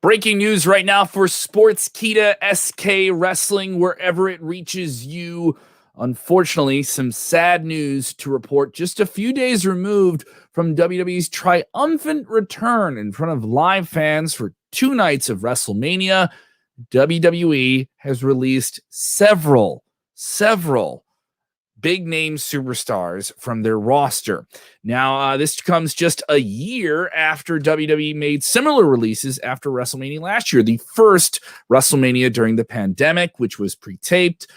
Breaking news right now for Sportskeeda SK Wrestling, wherever it reaches you. Unfortunately, some sad news to report. Just a few days removed from WWE's triumphant return in front of live fans for 2 nights of WrestleMania, WWE has released several big-name superstars from their roster. Now, this comes just a year after WWE made similar releases after WrestleMania last year, the first WrestleMania during the pandemic, which was pre-taped.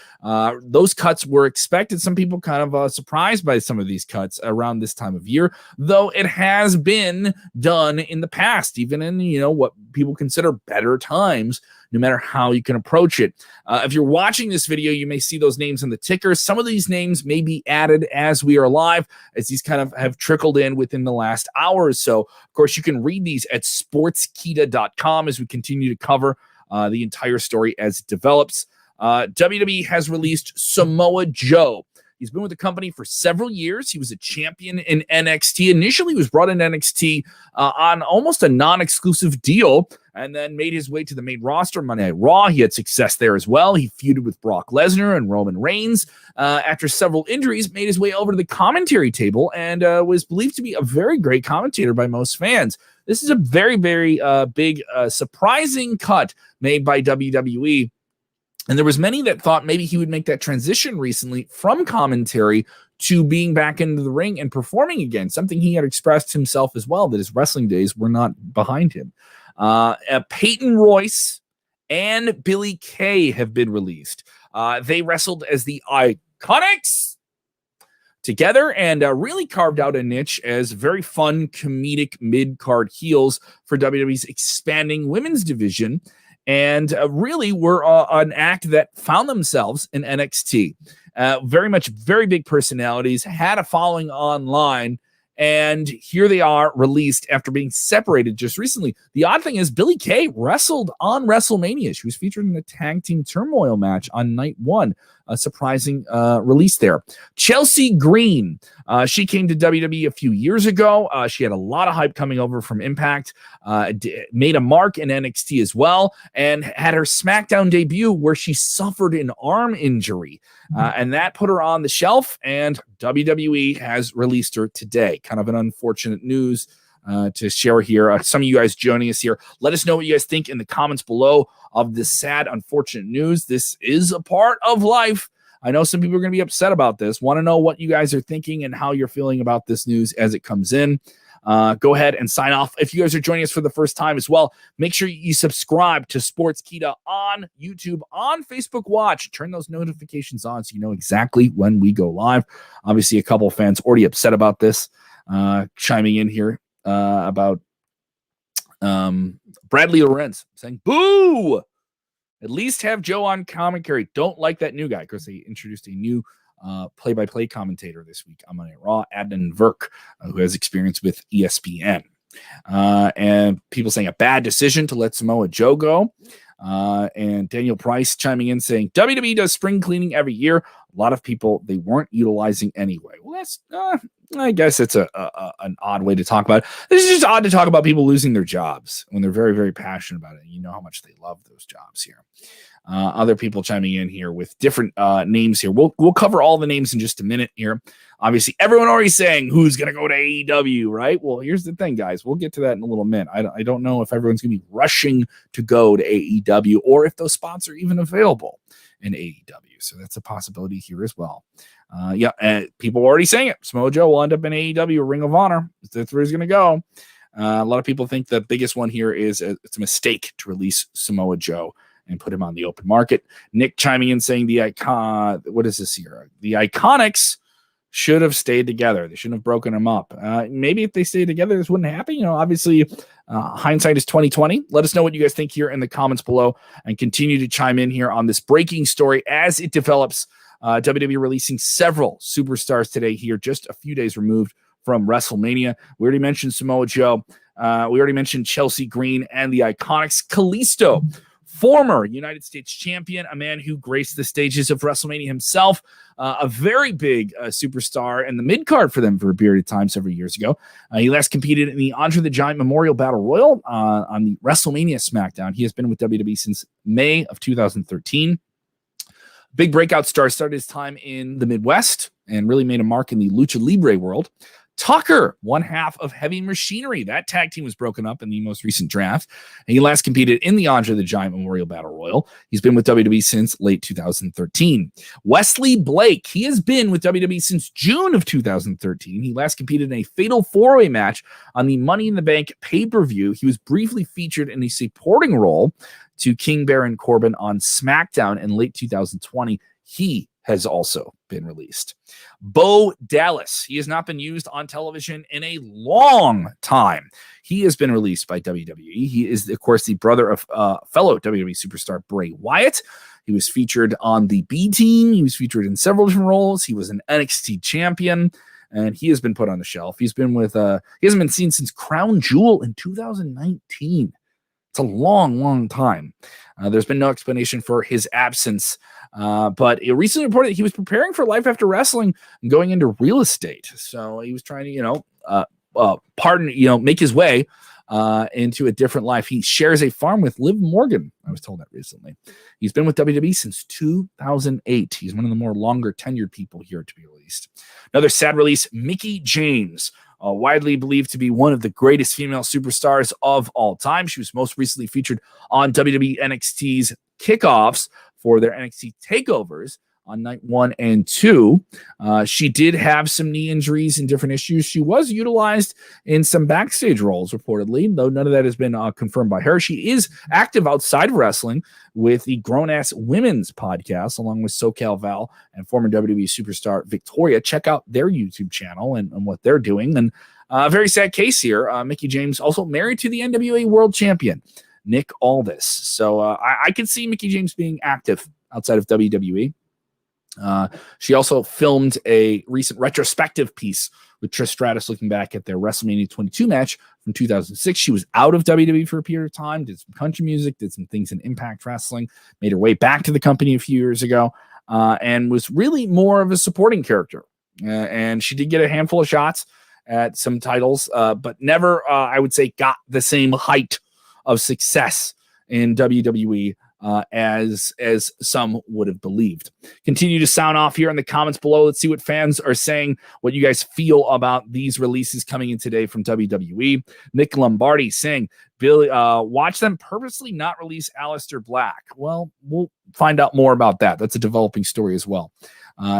Those cuts were expected. Some people kind of surprised by some of these cuts around this time of year, though it has been done in the past, even in, what people consider better times, no matter how you can approach it. If you're watching this video, you may see those names in the ticker. Some of these names may be added as we are live, as these kind of have trickled in within the last hour or so. Of course, you can read these at sportskeeda.com as we continue to cover the entire story as it develops. WWE has released Samoa Joe. He's been with the company for several years. He was a champion in NXT. Initially, he was brought into NXT on almost a non-exclusive deal, and then made his way to the main roster, Monday Night Raw. He had success there as well. He feuded with Brock Lesnar and Roman Reigns. After several injuries, made his way over to the commentary table and was believed to be a very great commentator by most fans. This is a very, very big, surprising cut made by WWE. And there was many that thought maybe he would make that transition recently from commentary to being back into the ring and performing again, something he had expressed himself as well, that his wrestling days were not behind him. Peyton Royce and BIllie Kay have been released. They wrestled as the Iconics together and really carved out a niche as very fun, comedic mid-card heels for WWE's expanding women's division. And really were an act that found themselves in NXT. Very big personalities, had a following online, and here they are released after being separated just recently. The odd thing is BIllie Kay wrestled on WrestleMania. She was featured in a tag team turmoil match on night 1. A surprising release there. Chelsea Green, she came to WWE a few years ago. She had a lot of hype coming over from Impact, made a mark in NXT as well, and had her SmackDown debut where she suffered an arm injury. And that put her on the shelf, and WWE has released her today. Kind of an unfortunate news to share here. Some of you guys joining us here, let us know what you guys think in the comments below of this sad, unfortunate news. This is a part of life. I know some people are going to be upset about this. Want to know what you guys are thinking and how you're feeling about this news as it comes in. Go ahead and sign off. If you guys are joining us for the first time as well, make sure you subscribe to Sportskeeda on YouTube, on Facebook Watch. Turn those notifications on so you know exactly when we go live. Obviously, a couple of fans already upset about this, chiming in here about Bradley Lorenz saying, boo! At least have Joe on commentary. Don't like that new guy, because they introduced a new play-by-play commentator this week on Monday Night Raw, Adnan Virk, who has experience with ESPN. And people saying a bad decision to let Samoa Joe go. And Daniel Price chiming in saying, WWE does spring cleaning every year. A lot of people they weren't utilizing anyway. Well, that's, I guess it's an odd way to talk about it. It's just odd to talk about people losing their jobs when they're very, very passionate about it. You know how much they love those jobs here. Other people chiming in here with different names here. We'll cover all the names in just a minute here. Obviously, everyone already saying who's going to go to AEW, right? Well, here's the thing, guys. We'll get to that in a little minute. I don't know if everyone's going to be rushing to go to AEW or if those spots are even available in AEW. So that's a possibility here as well. People are already saying it. Samoa Joe will end up in AEW or Ring of Honor. That's where he's going to go. A lot of people think the biggest one here is it's a mistake to release Samoa Joe and put him on the open market. Nick chiming in saying what is this here? The Iconics should have stayed together. They shouldn't have broken them up. Maybe if they stayed together, this wouldn't happen. Obviously, hindsight is 2020. Let us know what you guys think here in the comments below, and continue to chime in here on this breaking story as it develops. WWE releasing several superstars today here, just a few days removed from WrestleMania. We already mentioned Samoa Joe. We already mentioned Chelsea Green and the Iconics. Kalisto, former United States champion, a man who graced the stages of WrestleMania himself, a very big superstar in the mid-card for them for a period of time several years ago. He last competed in the Andre the Giant Memorial Battle Royal on the WrestleMania SmackDown. He has been with WWE since May of 2013. Big breakout star, started his time in the Midwest and really made a mark in the Lucha Libre world. Tucker, one half of Heavy Machinery. That tag team was broken up in the most recent draft. And he last competed in the Andre the Giant Memorial Battle Royal. He's been with WWE since late 2013. Wesley Blake, he has been with WWE since June of 2013. He last competed in a fatal four-way match on the Money in the Bank pay-per-view. He was briefly featured in a supporting role to King Baron Corbin on SmackDown in late 2020. He has also been released. Bo Dallas. He has not been used on television in a long time. He has been released by WWE. He is, of course, the brother of fellow WWE superstar Bray Wyatt. He was featured on the B Team. He was featured in several different roles. He was an NXT champion, and he has been put on the shelf. He's been with, he hasn't been seen since Crown Jewel in 2019. It's a long, long time. There's been no explanation for his absence, but it recently reported that he was preparing for life after wrestling and going into real estate. So he was trying to, make his way into a different life. He shares a farm with Liv Morgan. I was told that recently. He's been with WWE since 2008. He's one of the more longer tenured people here to be released. Another sad release, Mickie James. Widely believed to be one of the greatest female superstars of all time. She was most recently featured on WWE NXT's kickoffs for their NXT takeovers on night 1 and 2. She did have some knee injuries and different issues. She was utilized in some backstage roles, reportedly, though none of that has been confirmed by her. She is active outside of wrestling with the Grown Ass Women's podcast, along with SoCal Val and former WWE superstar Victoria. Check out their YouTube channel and what they're doing. And a very sad case here. Mickie James also married to the NWA World Champion, Nick Aldis. So I can see Mickie James being active outside of WWE. She also filmed a recent retrospective piece with Trish Stratus looking back at their WrestleMania 22 match from 2006. She was out of WWE for a period of time, did some country music, did some things in Impact Wrestling, made her way back to the company a few years ago, and was really more of a supporting character. And she did get a handful of shots at some titles, but never, I would say, got the same height of success in WWE as some would have believed. Continue to sound off here in the comments below. Let's see what fans are saying, what you guys feel about these releases coming in today from WWE. Nick Lombardi saying, Billy, watch them purposely not release Aleister Black. Well, we'll find out more about that. That's a developing story as well.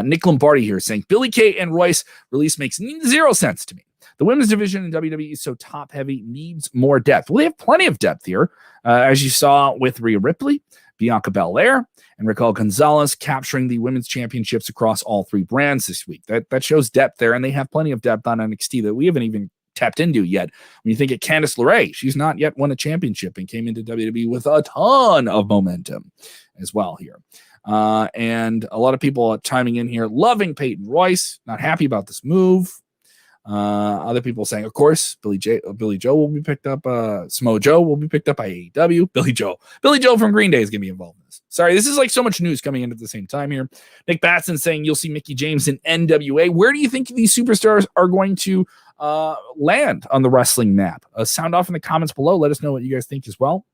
Nick Lombardi here saying, BIllie Kay and Royce release makes zero sense to me. The women's division in WWE is so top-heavy, needs more depth. Well, they have plenty of depth here, as you saw with Rhea Ripley, Bianca Belair, and Raquel Gonzalez capturing the women's championships across all three brands this week. That shows depth there, and they have plenty of depth on NXT that we haven't even tapped into yet. When you think of Candice LeRae, she's not yet won a championship and came into WWE with a ton of momentum as well here. And a lot of people chiming in here, loving Peyton Royce, not happy about this move. Other people saying, of course, Billie Joe will be picked up. Samoa Joe will be picked up by AEW. Billie Joe from Green Day is going to be involved in this. Sorry, this is like so much news coming in at the same time here. Nick Batson saying you'll see Mickie James in NWA. Where do you think these superstars are going to land on the wrestling map? Sound off in the comments below. Let us know what you guys think as well.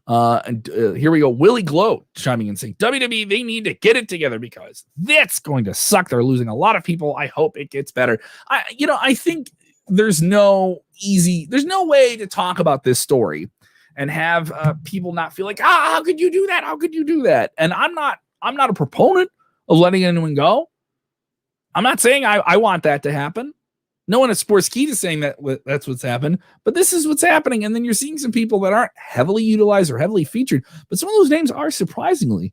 Here we go. Willie Glow chiming in saying WWE, they need to get it together because that's going to suck. They're losing a lot of people. I hope it gets better. I think there's no way to talk about this story and have people not feel like, how could you do that? How could you do that? And I'm not a proponent of letting anyone go. I'm not saying I want that to happen. No one at Sportskeeda is saying that that's what's happened, but this is what's happening. And then you're seeing some people that aren't heavily utilized or heavily featured, but some of those names are surprisingly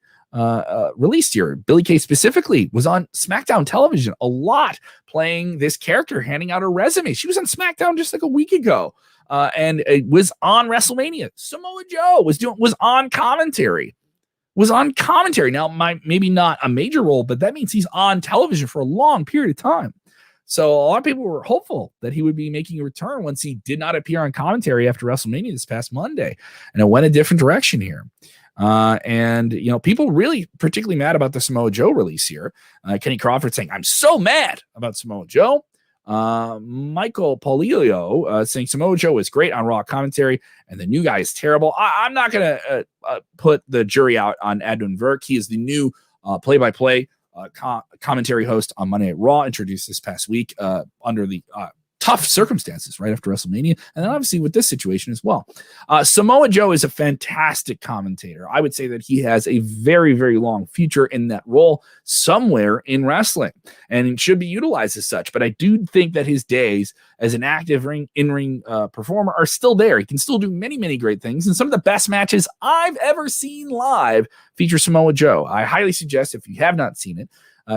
released here. BIllie Kay specifically was on SmackDown television a lot, playing this character, handing out her resume. She was on SmackDown just like a week ago, and it was on WrestleMania. Samoa Joe was on commentary. Now, maybe not a major role, but that means he's on television for a long period of time. So a lot of people were hopeful that he would be making a return once he did not appear on commentary after WrestleMania this past Monday. And it went a different direction here. And, people really particularly mad about the Samoa Joe release here. Kenny Crawford saying, I'm so mad about Samoa Joe. Michael Paulilio saying Samoa Joe is great on Raw commentary and the new guy is terrible. I'm not going to put the jury out on Edwin Verk. He is the new play-by-play commentary host on Monday Night Raw, introduced this past week under the tough circumstances right after WrestleMania, and then obviously with this situation as well. Samoa Joe is a fantastic commentator. I would say that he has a very, very long future in that role somewhere in wrestling, and it should be utilized as such. But I do think that his days as an active in-ring performer are still there. He can still do many, many great things, and some of the best matches I've ever seen live feature Samoa Joe. I highly suggest, if you have not seen it,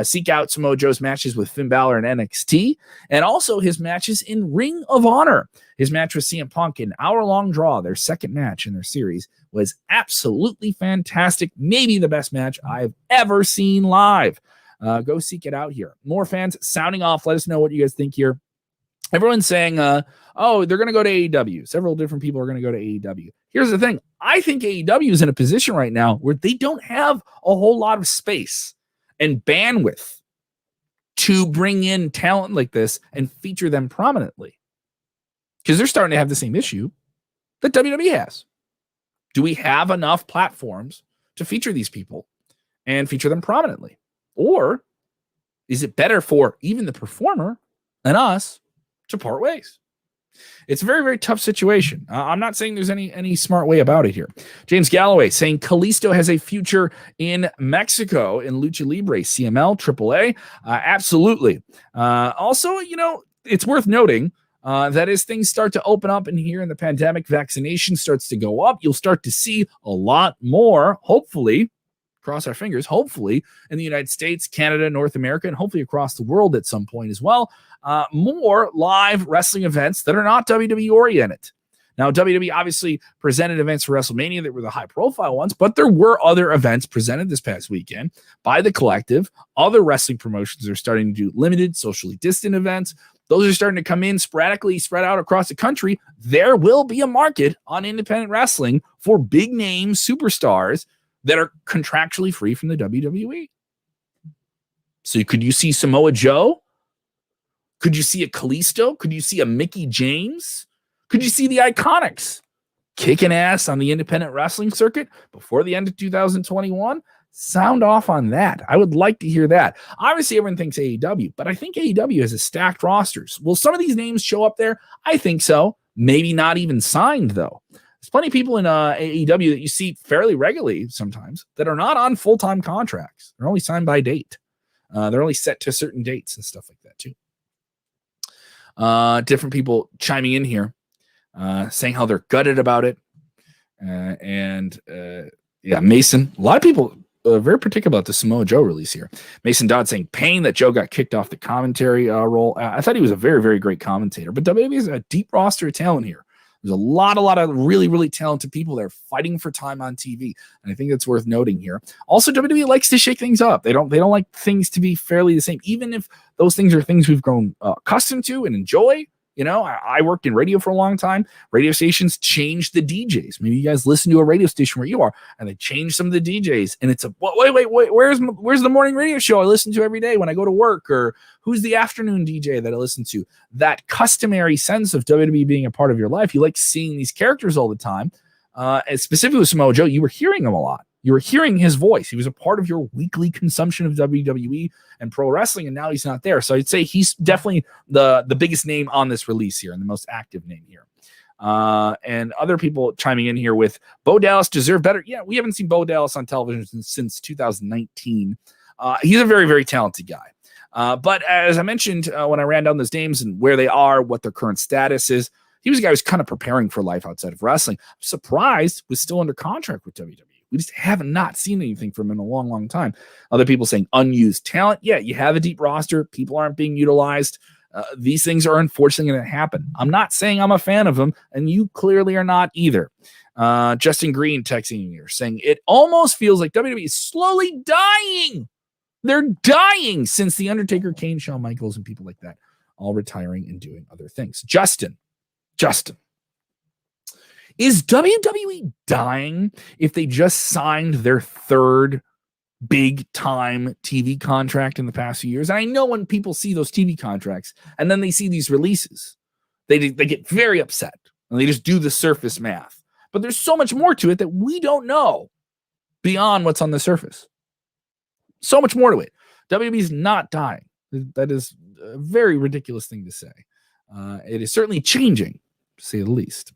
seek out Samoa Joe's matches with Finn Balor and NXT, and also his matches in Ring of Honor. His match with CM Punk, an hour-long draw, their second match in their series, was absolutely fantastic. Maybe the best match I've ever seen live. Go seek it out here. More fans sounding off. Let us know what you guys think here. Everyone's saying, they're going to go to AEW. Several different people are going to go to AEW. Here's the thing. I think AEW is in a position right now where they don't have a whole lot of space and bandwidth to bring in talent like this and feature them prominently, because they're starting to have the same issue that WWE has. Do we have enough platforms to feature these people and feature them prominently? Or is it better for even the performer and us to part ways? It's a very, very tough situation. I'm not saying there's any smart way about it here. James Galloway saying Kalisto has a future in Mexico in Lucha Libre, CML, AAA. Absolutely. Also, it's worth noting that as things start to open up in here and the pandemic, vaccination starts to go up, you'll start to see a lot more, hopefully, cross our fingers, hopefully in the United States, Canada, North America, and hopefully across the world at some point as well, more live wrestling events that are not WWE oriented. Now, WWE obviously presented events for WrestleMania that were the high profile ones, but there were other events presented this past weekend by the collective. Other wrestling promotions are starting to do limited, socially distant events. Those are starting to come in sporadically, spread out across the country. There will be a market on independent wrestling for big name superstars that are contractually free from the WWE. So could you see Samoa Joe? Could you see a Kalisto? Could you see a Mickey James? Could you see the Iconics kicking ass on the independent wrestling circuit before the end of 2021? Sound off on that. I would like to hear that. Obviously, everyone thinks AEW, but I think AEW has a stacked rosters. Will some of these names show up there? I think so. Maybe not even signed, though. There's plenty of people in AEW that you see fairly regularly sometimes that are not on full-time contracts. They're only signed by date. They're only set to certain dates and stuff like that, too. Different people chiming in here, saying how they're gutted about it. Mason, a lot of people very particular about the Samoa Joe release here. Mason Dodd saying pain that Joe got kicked off the commentary role. I thought he was a very, very great commentator, but WWE has a deep roster of talent here. There's a lot of really, really talented people that are fighting for time on TV, and I think that's worth noting here. Also, WWE likes to shake things up. They don't like things to be fairly the same, even if those things are things we've grown accustomed to and enjoy. I worked in radio for a long time. Radio stations change the DJs. Maybe you guys listen to a radio station where you are, and they change some of the DJs. And it's wait, where's the morning radio show I listen to every day when I go to work? Or who's the afternoon DJ that I listen to? That customary sense of WWE being a part of your life. You like seeing these characters all the time. And specifically with Samoa Joe, you were hearing him a lot. You were hearing his voice. He was a part of your weekly consumption of WWE and pro wrestling, and now he's not there. So I'd say he's definitely the biggest name on this release here and the most active name here. And other people chiming in here with Bo Dallas deserved better. Yeah, we haven't seen Bo Dallas on television since 2019. He's a very, very talented guy. But as I mentioned, when I ran down those names and where they are, what their current status is, he was a guy who's kind of preparing for life outside of wrestling. I'm surprised was still under contract with WWE. We just have not seen anything from him in a long, long time. Other people saying unused talent. Yeah, you have a deep roster. People aren't being utilized. These things are unfortunately going to happen. I'm not saying I'm a fan of him, and you clearly are not either. Justin Green texting here saying it almost feels like WWE is slowly dying. They're dying since The Undertaker, Kane, Shawn Michaels, and people like that all retiring and doing other things. Justin, is WWE dying if they just signed their third big time TV contract in the past few years? And I know when people see those TV contracts and then they see these releases, they get very upset and they just do the surface math. But there's so much more to it that we don't know beyond what's on the surface. So much more to it. WWE is not dying. That is a very ridiculous thing to say. It is certainly changing, to say the least.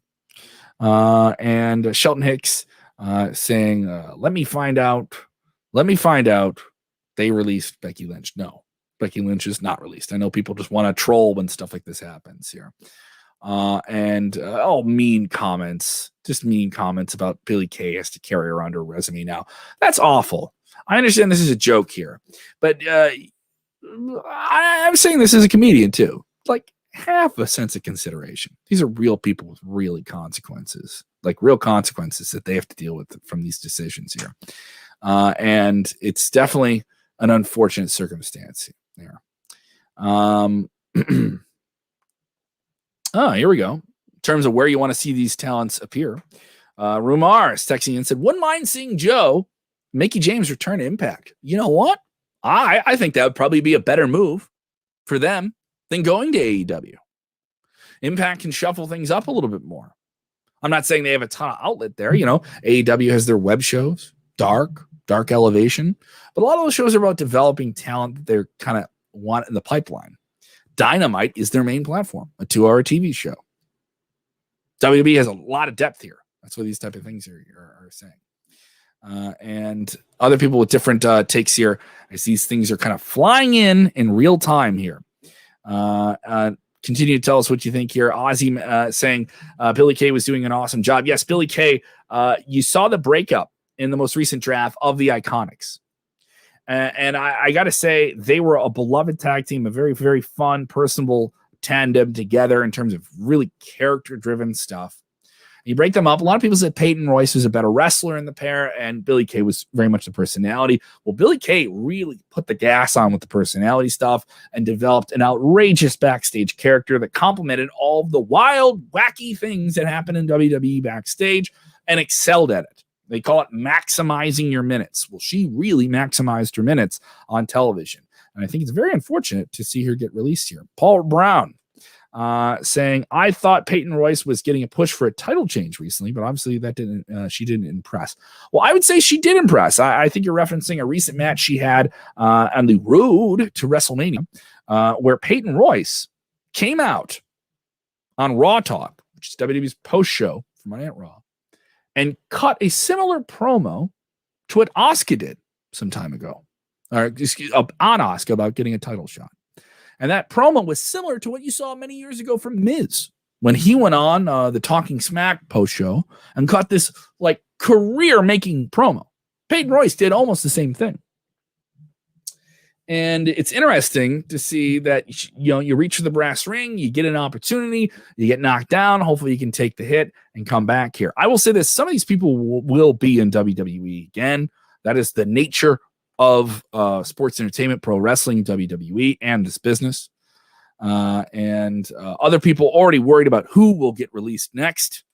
And Shelton Hicks saying, let me find out they released Becky Lynch. No, Becky Lynch is not released. I know people just want to troll when stuff like this happens here. Mean comments about BIllie Kay has to carry around her resume now. That's awful. I understand this is a joke here, but I'm saying this as a comedian too. Like, have a sense of consideration. These are real people with real consequences that they have to deal with from these decisions here. And it's definitely an unfortunate circumstance there. Here we go. In terms of where you want to see these talents appear, Rumar is texting and said, wouldn't mind seeing Mickie James return to Impact. You know what? I think that would probably be a better move for them than going to AEW. Impact can shuffle things up a little bit more. I'm not saying they have a ton of outlet there. You know, AEW has their web shows, Dark Elevation, but a lot of those shows are about developing talent that they're kind of want in the pipeline. Dynamite is their main platform, a 2-hour TV show. WWE has a lot of depth here. That's what these type of things are saying. And other people with different takes here, as these things are kind of flying in real time here. Continue to tell us what you think here. Ozzy saying BIllie Kay was doing an awesome job. Yes, BIllie Kay, you saw the breakup in the most recent draft of the Iconics. And I got to say, they were a beloved tag team, a very, very fun, personable tandem together in terms of really character-driven stuff. You break them up. A lot of people said Peyton Royce was a better wrestler in the pair, and BIllie Kay was very much the personality. Well, BIllie Kay really put the gas on with the personality stuff and developed an outrageous backstage character that complemented all of the wild, wacky things that happen in WWE backstage and excelled at it. They call it maximizing your minutes. Well, she really maximized her minutes on television. And I think it's very unfortunate to see her get released here. Paul Brown saying, I thought Peyton Royce was getting a push for a title change recently, but obviously that she didn't impress. Well, I would say she did impress. I think you're referencing a recent match she had on the road to WrestleMania, where Peyton Royce came out on Raw Talk, which is WWE's post show for Monday Night Raw, and cut a similar promo to what Asuka did some time ago, or on Asuka about getting a title shot. And that promo was similar to what you saw many years ago from Miz when he went on the Talking Smack post show and cut this like career-making promo. Peyton Royce did almost the same thing. And it's interesting to see that, you reach for the brass ring, you get an opportunity, you get knocked down. Hopefully you can take the hit and come back here. I will say this, some of these people will be in WWE again. That is the nature of sports entertainment, pro wrestling, WWE, and this business. And other people already worried about who will get released next.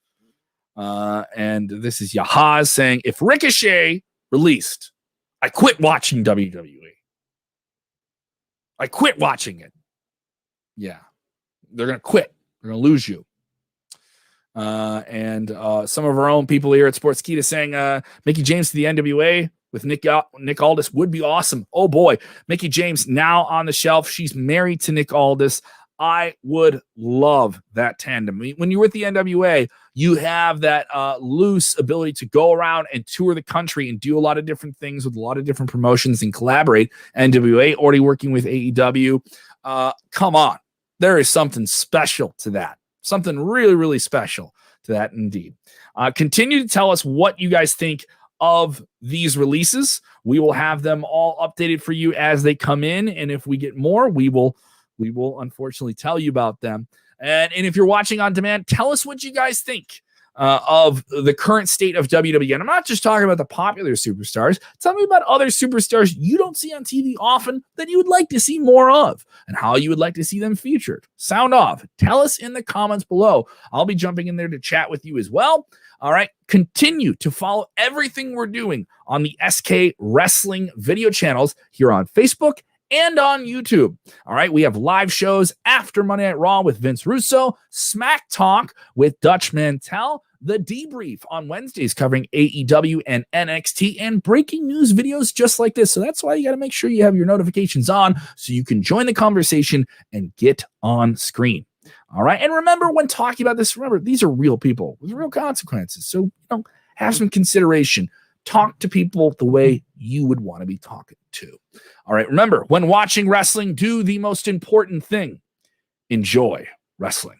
And this is Yahaz saying, if Ricochet released, I quit watching WWE. I quit watching it. Yeah. They're going to quit. They're going to lose you. And some of our own people here at Sportskeeda saying Mickie James to the NWA with Nick Aldis would be awesome. Oh boy, Mickie James now on the shelf. She's married to Nick Aldis. I would love that tandem. When you're with the NWA, you have that loose ability to go around and tour the country and do a lot of different things with a lot of different promotions and collaborate. NWA already working with AEW. Come on. There is something special to that. Something really, really special to that indeed. Continue to tell us what you guys think of these releases. We will have them all updated for you as they come in. And if we get more, we will unfortunately tell you about them. And if you're watching on demand, tell us what you guys think of the current state of WWE. And I'm not just talking about the popular superstars. Tell me about other superstars you don't see on TV often that you would like to see more of and how you would like to see them featured. Sound off. Tell us in the comments below. I'll be jumping in there to chat with you as well. All right. Continue to follow everything we're doing on the SK Wrestling video channels here on Facebook and on YouTube. All right, we have live shows after Monday Night Raw with Vince Russo, Smack Talk with Dutch Mantel, The Debrief on Wednesdays covering AEW and NXT, and breaking news videos just like this. So that's why you got to make sure you have your notifications on so you can join the conversation and get on screen. All right, and remember when talking about this, remember, these are real people with real consequences. So, have some consideration. Talk to people the way you would want to be talking to. All right, remember, when watching wrestling, do the most important thing. Enjoy wrestling.